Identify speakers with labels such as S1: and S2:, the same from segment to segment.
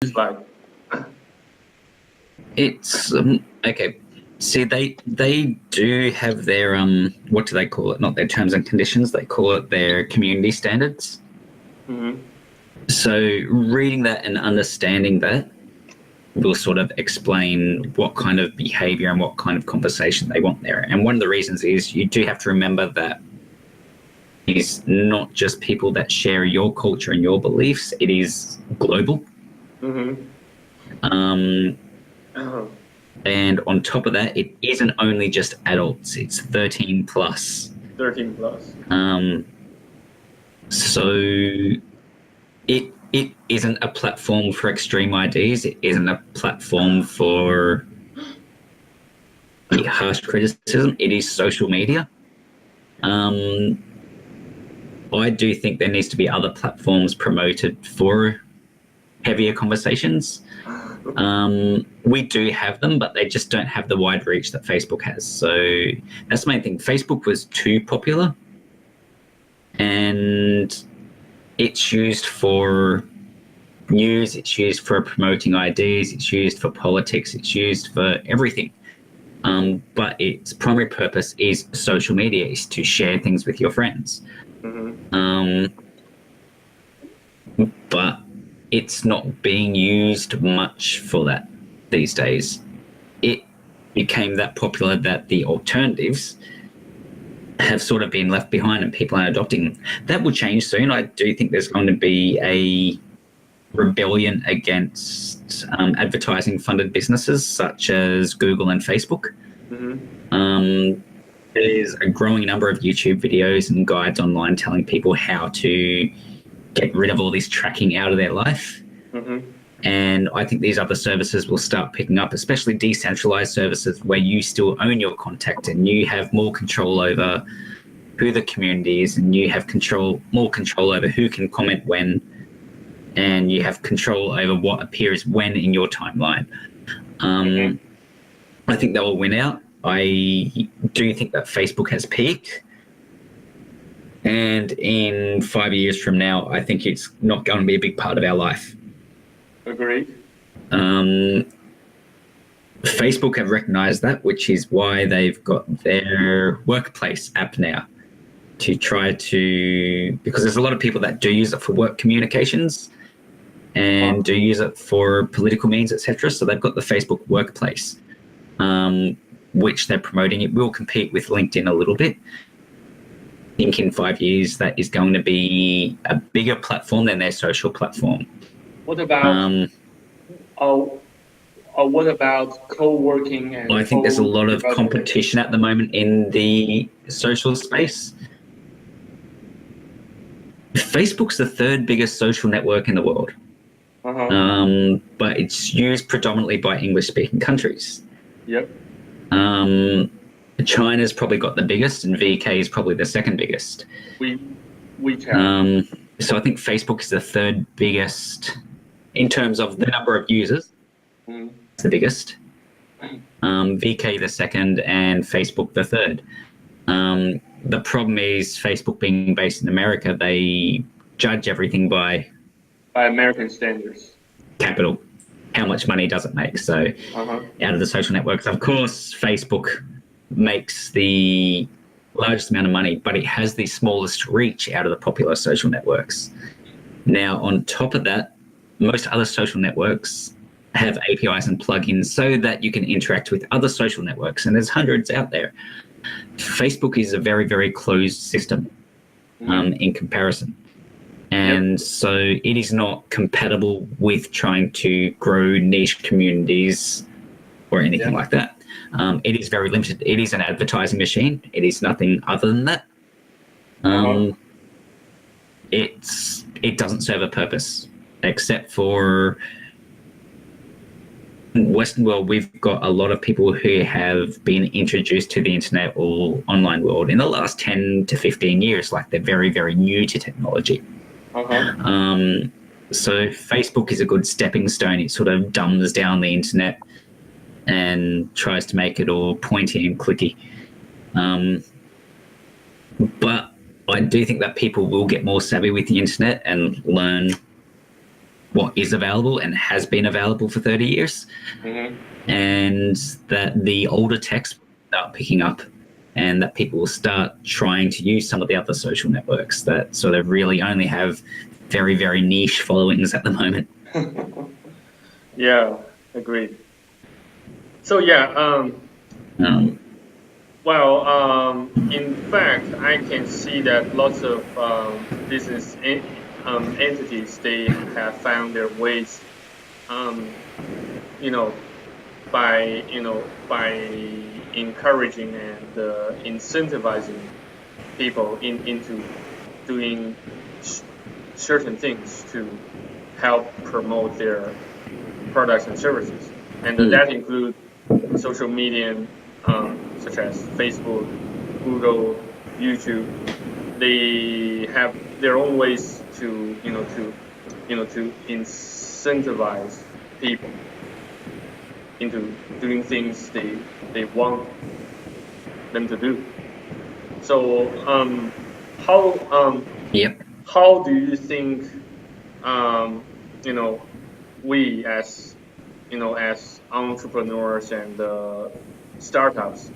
S1: like?
S2: It's okay. See, they do have their what do they call it? Not their terms and conditions. They call it their community standards.
S1: Mm-hmm.
S2: So reading that and understanding that will sort of explain what kind of behavior and what kind of conversation they want there. And one of the reasons is you do have to remember that it's not just people that share your culture and your beliefs. It is global.
S1: Mm-hmm.
S2: And on top of that, it isn't only just adults, it's 13 plus.
S1: 13 plus.
S2: So it isn't a platform for extreme ideas. It isn't a platform for harsh criticism. It is social media. I do think there needs to be other platforms promoted for heavier conversations. We do have them, but they just don't have the wide reach that Facebook has. So that's the main thing. Facebook was too popular, and it's used for news, it's used for promoting ideas, it's used for politics, it's used for everything. But its primary purpose is social media, is to share things with your friends.
S1: Mm-hmm.
S2: But it's not being used much for that these days. It became that popular that the alternatives have sort of been left behind and people are adopting them. That will change soon. I do think there's going to be a rebellion against advertising funded businesses such as Google and Facebook.
S1: Mm-hmm.
S2: There's a growing number of YouTube videos and guides online telling people how to get rid of all this tracking out of their life.
S1: Mm-hmm.
S2: And I think these other services will start picking up, especially decentralized services where you still own your contact and you have more control over who the community is, and you have more control over who can comment when, and you have control over what appears when in your timeline. I think they will win out. I do think that Facebook has peaked. And in 5 years from now, I think it's not going to be a big part of our life.
S1: Agreed.
S2: Facebook have recognized that, which is why they've got their workplace app now to try to, because there's a lot of people that do use it for work communications and do use it for political means, etc. So they've got the Facebook workplace, which they're promoting. It will compete with LinkedIn a little bit. I think in 5 years that is going to be a bigger platform than their social platform.
S1: What about what about co-working? And
S2: I think there's a lot of competition at the moment in the social space. Facebook's the third biggest social network in the world, but it's used predominantly by English-speaking countries.
S1: Yep.
S2: China's probably got the biggest, and VK is probably the second biggest.
S1: WeChat.
S2: So I think Facebook is the third biggest in terms of the number of users. It's the biggest. VK the second, and Facebook the third. The problem is Facebook being based in America, they judge everything by
S1: American standards.
S2: Capital. How much money does it make? So out of the social networks, of course, Facebook makes the largest amount of money, but it has the smallest reach out of the popular social networks. Now, on top of that, most other social networks have APIs and plugins so that you can interact with other social networks, and there's hundreds out there. Facebook is a very, very closed system in comparison. And so it is not compatible with trying to grow niche communities or anything like that. It is very limited. It is an advertising machine. It is nothing other than that. It doesn't serve a purpose, except for Western world. We've got a lot of people who have been introduced to the internet or online world in the last 10 to 15 years. Like, they're very, very new to technology. So Facebook is a good stepping stone. It sort of dumbs down the internet and tries to make it all pointy and clicky. But I do think that people will get more savvy with the internet and learn what is available and has been available for 30 years. And that the older techs start picking up, and that people will start trying to use some of the other social networks that sort of really only have very, very niche followings at the moment.
S1: Yeah, agreed. So yeah, in fact, I can see that lots of business entities, they have found their ways, you know, by encouraging and incentivizing people into doing certain things to help promote their products and services, and that includes social media, such as Facebook, Google, YouTube. They have their own ways to incentivize people into doing things they want them to do. So how do you think we as as entrepreneurs and startups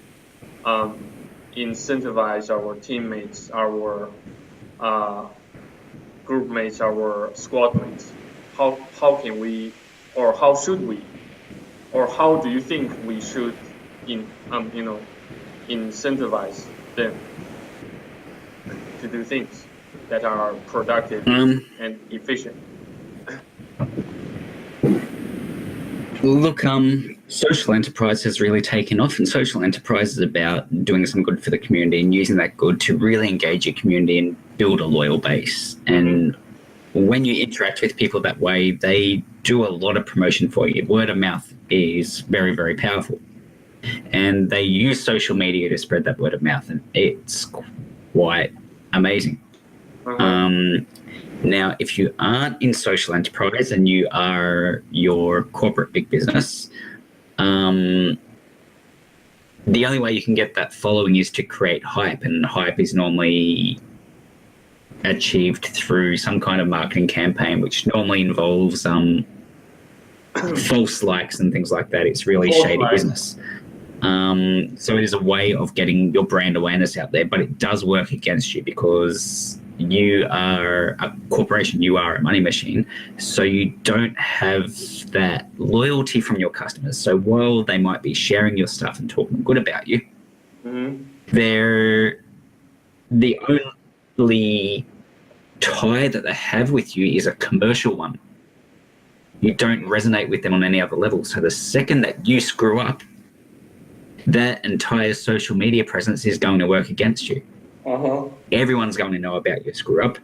S1: incentivize our teammates, our group mates, our squad mates? How can we, or how should we, or how do you think we should incentivize them to do things that are productive and efficient?
S2: Look, social enterprise has really taken off, and social enterprise is about doing some good for the community and using that good to really engage your community and build a loyal base. And when you interact with people that way, they do a lot of promotion for you. Word of mouth is very, very powerful. And they use social media to spread that word of mouth, and it's quite amazing. Now, if you aren't in social enterprise and you are your corporate big business, the only way you can get that following is to create hype, and hype is normally achieved through some kind of marketing campaign, which normally involves false likes and things like that. It's really shady business. So it is a way of getting your brand awareness out there, but it does work against you because you are a corporation, you are a money machine, so you don't have that loyalty from your customers. So while they might be sharing your stuff and talking good about you, they're the only tie that they have with you is a commercial one. You don't resonate with them on any other level. So the second that you screw up, that entire social media presence is going to work against you. Everyone's going to know about your screw up.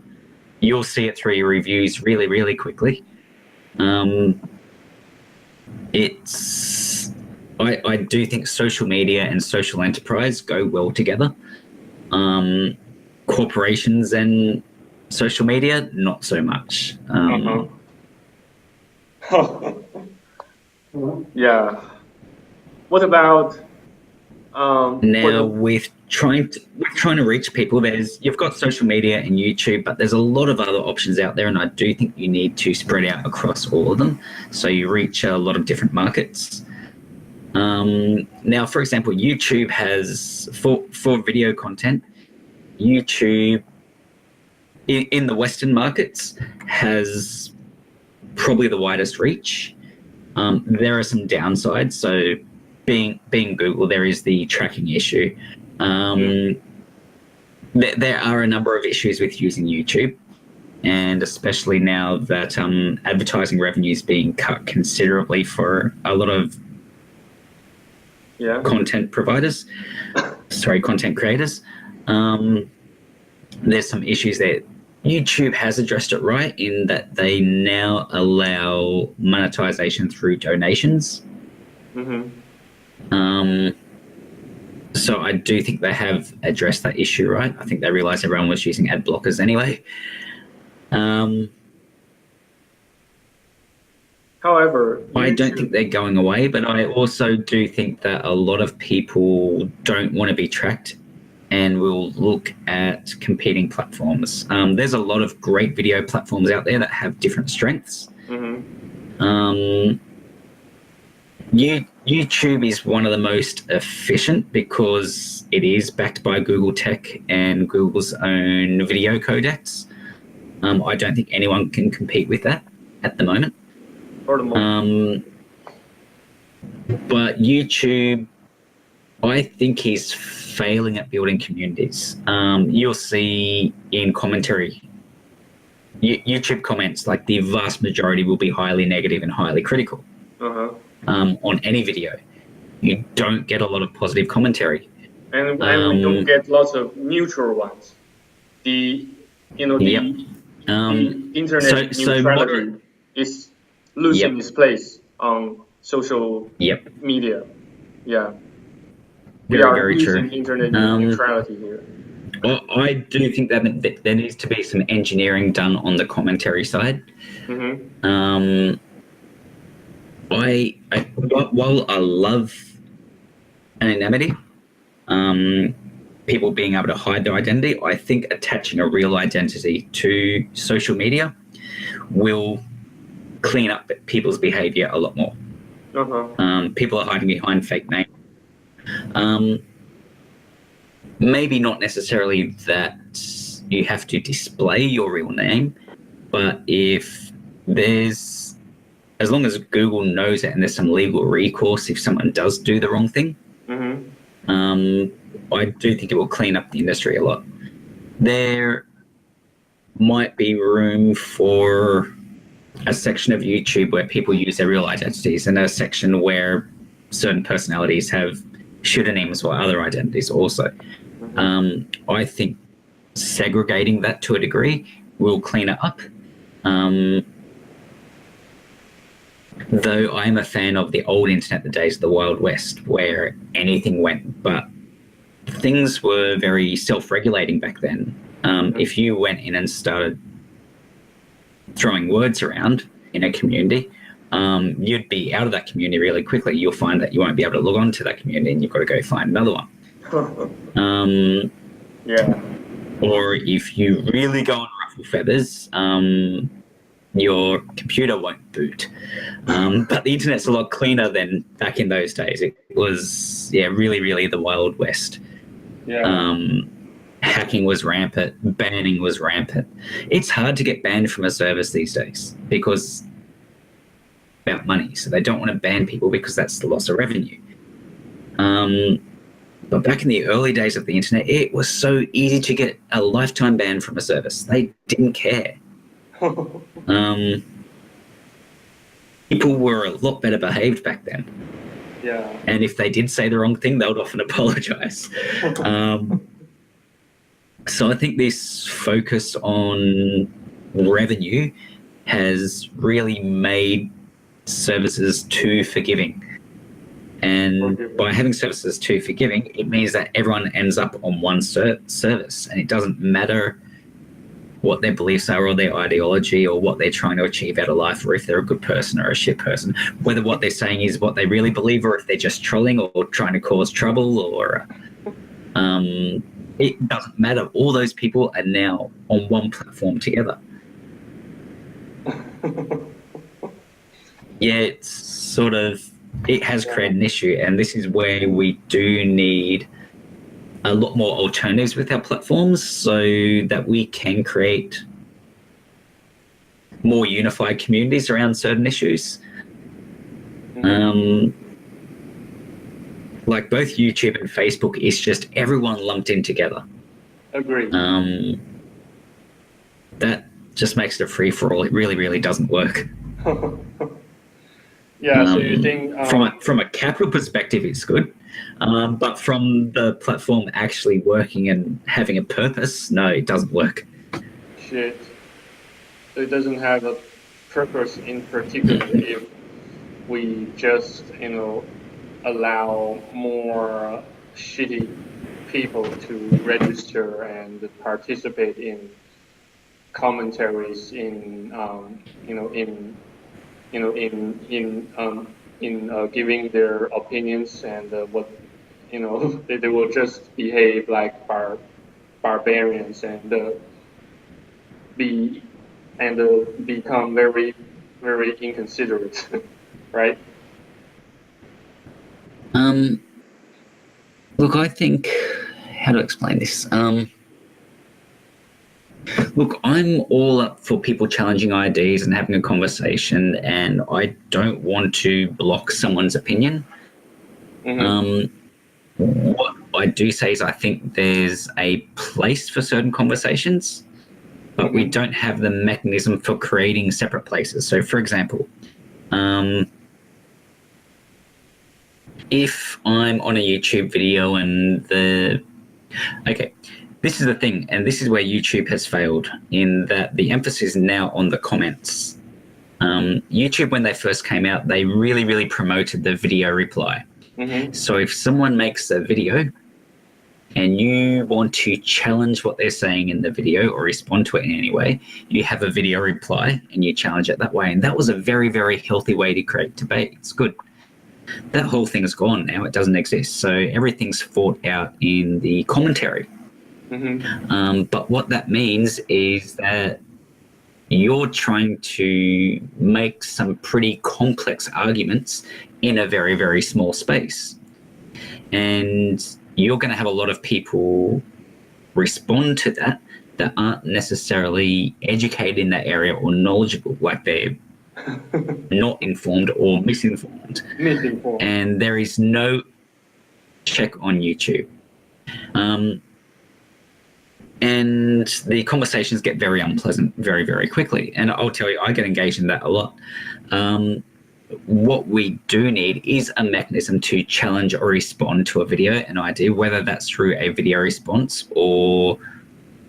S2: You'll see it through your reviews really, really quickly. I do think social media and social enterprise go well together. Corporations and social media, not so much.
S1: Yeah. What about
S2: now with trying to reach people? You've got social media and YouTube, but there's a lot of other options out there, and I do think you need to spread out across all of them so you reach a lot of different markets. Now, for example, YouTube has for video content. YouTube in the Western markets has probably the widest reach. There are some downsides. So being Google, there is the tracking issue. There are a number of issues with using YouTube, and especially now that advertising revenue is being cut considerably for a lot of content providers, content creators. There's some issues there. YouTube has addressed it right in that they now allow monetization through donations. So I do think they have addressed that issue right. I think they realized everyone was using ad blockers anyway.
S1: However,
S2: I don't think they're going away, but I also do think that a lot of people don't want to be tracked and will look at competing platforms. There's a lot of great video platforms out there that have different strengths. Um, YouTube is one of the most efficient because it is backed by Google Tech and Google's own video codecs. I don't think anyone can compete with that at the moment. But YouTube, I think he's failing at building communities. You'll see in commentary, YouTube comments, like the vast majority will be highly negative and highly critical. On any video. You don't get a lot of positive commentary.
S1: And we don't get lots of neutral ones. The internet neutrality is losing its place on social media. Yeah.
S2: Very
S1: losing true. Internet neutrality here.
S2: Well, I do think that there needs to be some engineering done on the commentary side. While I love anonymity, people being able to hide their identity, I think attaching a real identity to social media will clean up people's behavior a lot more. People are hiding behind fake names. Maybe not necessarily that you have to display your real name, but if there's, as long as Google knows it and there's some legal recourse if someone does do the wrong thing, I do think it will clean up the industry a lot. There might be room for a section of YouTube where people use their real identities and a section where certain personalities have pseudonyms or other identities also. I think segregating that to a degree will clean it up. Though I'm a fan of the old internet, the days of the Wild West, where anything went, but things were very self-regulating back then. If you went in and started throwing words around in a community, you'd be out of that community really quickly. You'll find that you won't be able to log on to that community and you've got to go find another one. Or if you really go on ruffle feathers, your computer won't boot. But the internet's a lot cleaner than back in those days. It was, really, really the Wild West. Hacking was rampant. Banning was rampant. It's hard to get banned from a service these days because about money. So they don't want to ban people because that's the loss of revenue. But back in the early days of the internet, it was so easy to get a lifetime ban from a service. They didn't care. People were a lot better behaved back then. And if they did say the wrong thing, they would often apologize. So I think this focus on revenue has really made services too forgiving. And by having services too forgiving, it means that everyone ends up on one service, and it doesn't matter what their beliefs are or their ideology or what they're trying to achieve out of life, or if they're a good person or a shit person, whether what they're saying is what they really believe or if they're just trolling or trying to cause trouble, or it doesn't matter. All those people are now on one platform together. It's sort of, it has created an issue, and this is where we do need a lot more alternatives with our platforms so that we can create more unified communities around certain issues. Like both YouTube and Facebook is just everyone lumped in together.
S1: Agreed.
S2: That just makes it a free-for-all. It really, really doesn't work.
S1: So you think
S2: from a capital perspective, it's good, but from the platform actually working and having a purpose, no, it doesn't work.
S1: Shit. So it doesn't have a purpose in particular if we just allow more shitty people to register and participate in commentaries in giving their opinions, and they will just behave like barbarians and become very very inconsiderate, right?
S2: Look, I think, how to explain this? Look, I'm all up for people challenging ideas and having a conversation, and I don't want to block someone's opinion. What I do say is I think there's a place for certain conversations, but we don't have the mechanism for creating separate places. So, for example, if I'm on a YouTube video and this is the thing, and this is where YouTube has failed, in that the emphasis is now on the comments. YouTube, when they first came out, they really, really promoted the video reply. So if someone makes a video and you want to challenge what they're saying in the video or respond to it in any way, you have a video reply and you challenge it that way. And that was a very, very healthy way to create debate. It's good. That whole thing is gone now. It doesn't exist. So everything's fought out in the commentary. But what that means is that you're trying to make some pretty complex arguments in a very, very small space. And you're going to have a lot of people respond to that aren't necessarily educated in that area or knowledgeable, like they're not informed or misinformed. And there is no check on YouTube. And the conversations get very unpleasant very, very quickly. And I'll tell you, I get engaged in that a lot. What we do need is a mechanism to challenge or respond to a video, an idea, whether that's through a video response or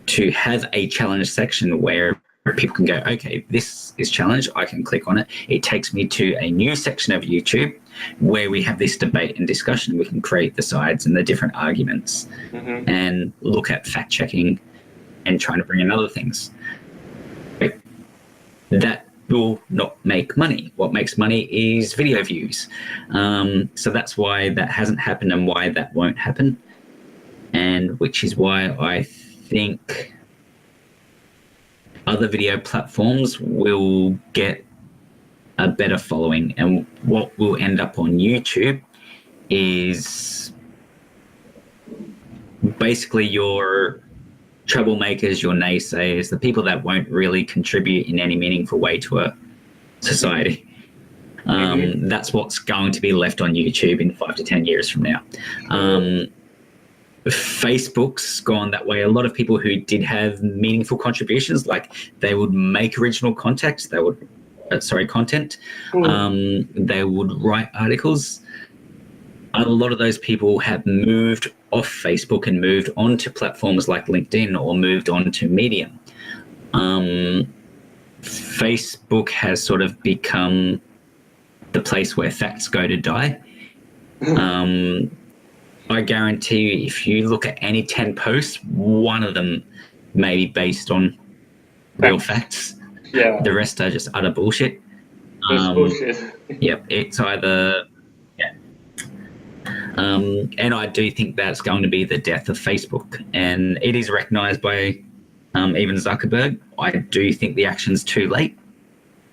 S2: to have a challenge section where people can go, okay, this is challenged, I can click on it. It takes me to a new section of YouTube where we have this debate and discussion. We can create the sides and the different arguments and look at fact checking and trying to bring in other things. That will not make money. What makes money is video views. So that's why that hasn't happened and why that won't happen. And which is why I think other video platforms will get a better following. And what will end up on YouTube is basically your troublemakers, your naysayers, the people that won't really contribute in any meaningful way to a society. That's what's going to be left on YouTube in 5 to 10 years from now. Facebook's gone that way. A lot of people who did have meaningful contributions, like they would make original content, they would write articles. A lot of those people have moved off Facebook and moved on to platforms like LinkedIn or moved on to Medium. Facebook has sort of become the place where facts go to die. I guarantee you, if you look at any 10 posts, one of them may be based on real facts.
S1: Yeah.
S2: The rest are just utter bullshit.
S1: Bullshit.
S2: Yep, it's either... and I do think that's going to be the death of Facebook. And it is recognised by even Zuckerberg. I do think the action's too late.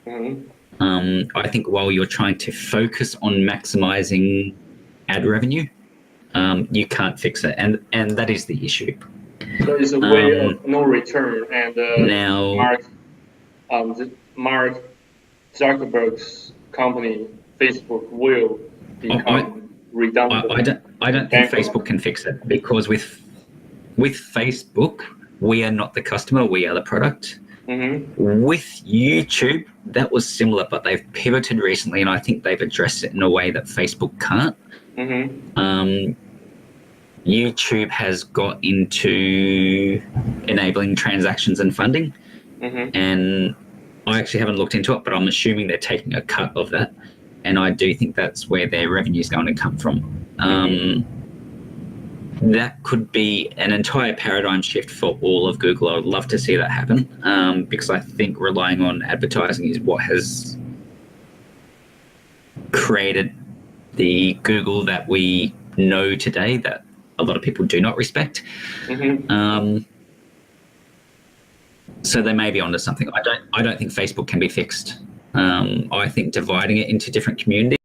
S2: I think while you're trying to focus on maximising ad revenue, you can't fix it. And that is the issue.
S1: There is a way of no return. And
S2: now,
S1: Mark Zuckerberg's company, Facebook, will become redundant.
S2: I don't think Facebook can fix it, because with Facebook, we are not the customer, we are the product. With YouTube, that was similar, but they've pivoted recently, and I think they've addressed it in a way that Facebook can't. YouTube has got into enabling transactions and funding, and I actually haven't looked into it, but I'm assuming they're taking a cut of that, and I do think that's where their revenue is going to come from. That could be an entire paradigm shift for all of Google. I would love to see that happen, because I think relying on advertising is what has created the Google that we know today, that a lot of people do not respect. So they may be onto something. I don't think Facebook can be fixed. I think dividing it into different communities